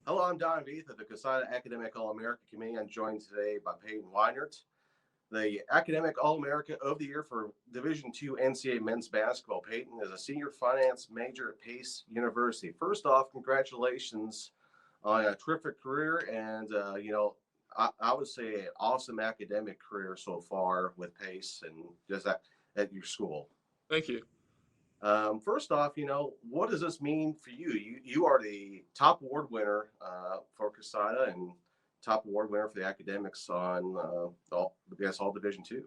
Hello, I'm Don Vieth of the CoSIDA Academic All-America Committee. I'm joined today by Peyton Wejnert, the Academic All-America of the Year for Division II NCAA men's basketball. Peyton is a senior finance major at Pace University. First off, congratulations on a terrific career and, I would say an awesome academic career so far with Pace and just at your school. Thank you. First off, what does this mean for you? You are the top award winner for CoSIDA and top award winner for the academics on all Division II.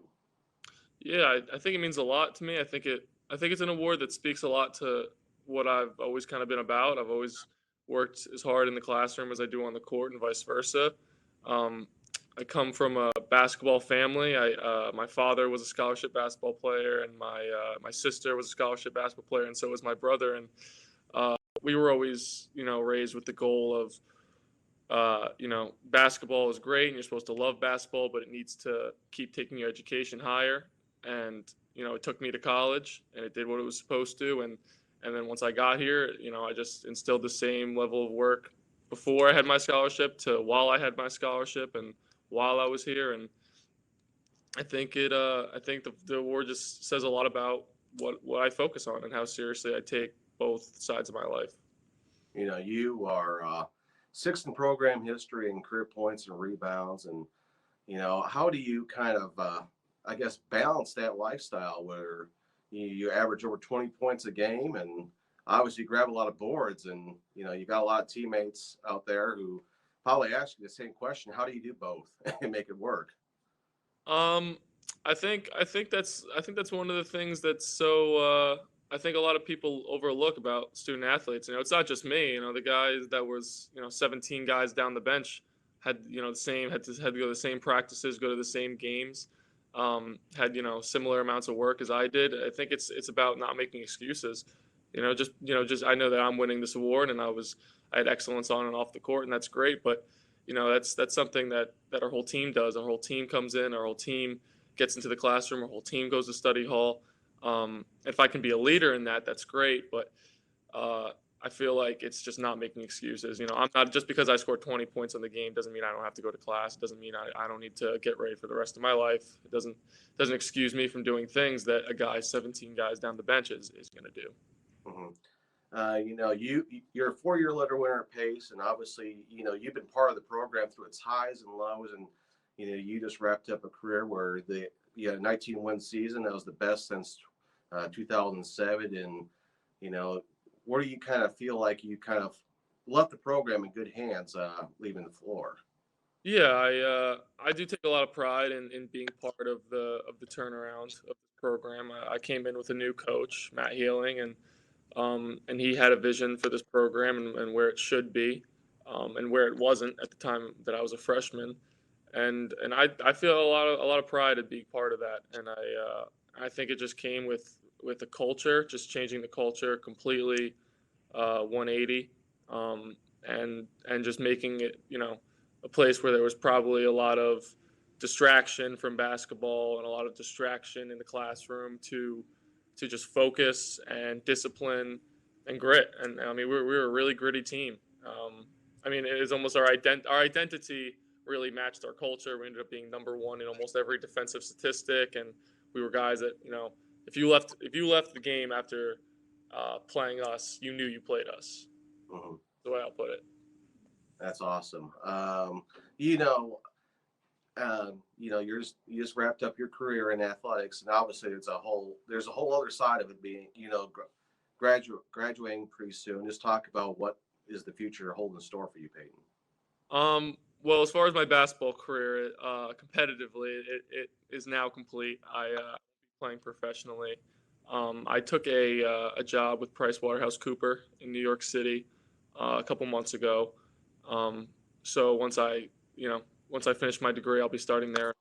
Yeah, I think it means a lot to me. I think it's an award that speaks a lot to what I've always kind of been about. I've always worked as hard in the classroom as I do on the court, and vice versa. I come from a basketball family. My father was a scholarship basketball player, and my sister was a scholarship basketball player, and so was my brother. And we were always, raised with the goal of, basketball is great, and you're supposed to love basketball, but it needs to keep taking your education higher. And it took me to college, and it did what it was supposed to. And then once I got here, I just instilled the same level of work before I had my scholarship to while I had my scholarship and while I was here. And I think the award just says a lot about what I focus on and how seriously I take both sides of my life. You are sixth in program history and career points and rebounds. And, how do you kind of, balance that lifestyle where you average over 20 points a game and obviously you grab a lot of boards and, you got a lot of teammates out there who probably ask you the same question. How do you do both and make it work? I think that's one of the things that's so I think a lot of people overlook about student athletes. It's not just me. The guys that was 17 guys down the bench had the same had to go to the same practices, go to the same games, had similar amounts of work as I did. I think it's about not making excuses. Just I know that I'm winning this award and I had excellence on and off the court, and that's great. But that's something that our whole team does. Our whole team comes in. Our whole team gets into the classroom. Our whole team goes to study hall. If I can be a leader in that, that's great. But I feel like it's just not making excuses. I'm not, just because I scored 20 points on the game doesn't mean I don't have to go to class. It doesn't mean I don't need to get ready for the rest of my life. It doesn't excuse me from doing things that a guy 17 guys down the bench is going to do. Mm-hmm. You're a 4-year letter winner at Pace, and obviously, you've been part of the program through its highs and lows, and you just wrapped up a career where you had a 19-win season that was the best since 2007, and where do you kind of feel like you kind of left the program in good hands leaving the floor? Yeah, I do take a lot of pride in being part of the turnaround of the program. I came in with a new coach, Matt Healing, and he had a vision for this program and where it should be, and where it wasn't at the time that I was a freshman. And I feel a lot of pride at being part of that. And I think it just came with the culture, just changing the culture completely, 180, and just making it a place where there was probably a lot of distraction from basketball and a lot of distraction in the classroom to just focus and discipline and grit. And we were a really gritty team. It was almost our identity really matched our culture. We ended up being number one in almost every defensive statistic, and we were guys that if you left the game after playing us, you knew you played us. Mm-hmm. The way I'll put it. That's awesome. You just wrapped up your career in athletics, and obviously there's a whole other side of it being, graduating pretty soon. Just talk about what is the future holding in store for you, Peyton. Well, as far as my basketball career, competitively, it is now complete. I playing professionally. I took a job with PricewaterhouseCoopers in New York City a couple months ago. So once I finish my degree, I'll be starting there.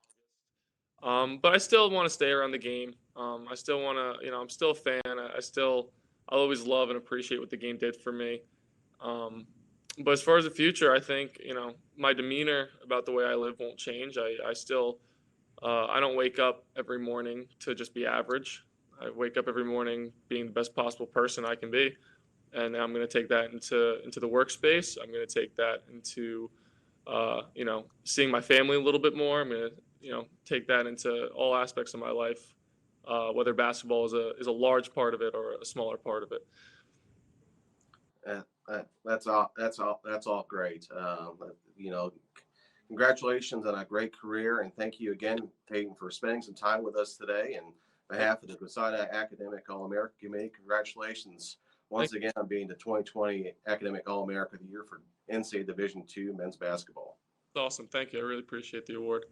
But I still want to stay around the game. I still want to, I'm still a fan. I'll always love and appreciate what the game did for me. But as far as the future, I think, my demeanor about the way I live won't change. I still, I don't wake up every morning to just be average. I wake up every morning being the best possible person I can be. and I'm going to take that into the workspace. I'm going to take that into seeing my family a little bit more. I'm going to take that into all aspects of my life, whether basketball is a large part of it or a smaller part of it. That's all great. Congratulations on a great career, and thank you again, Peyton, for spending some time with us today. And on behalf of the CoSIDA Academic All-America Committee, congratulations once again on being the 2020 Academic All-America of the Year for NCAA Division II men's basketball. Awesome. Thank you. I really appreciate the award.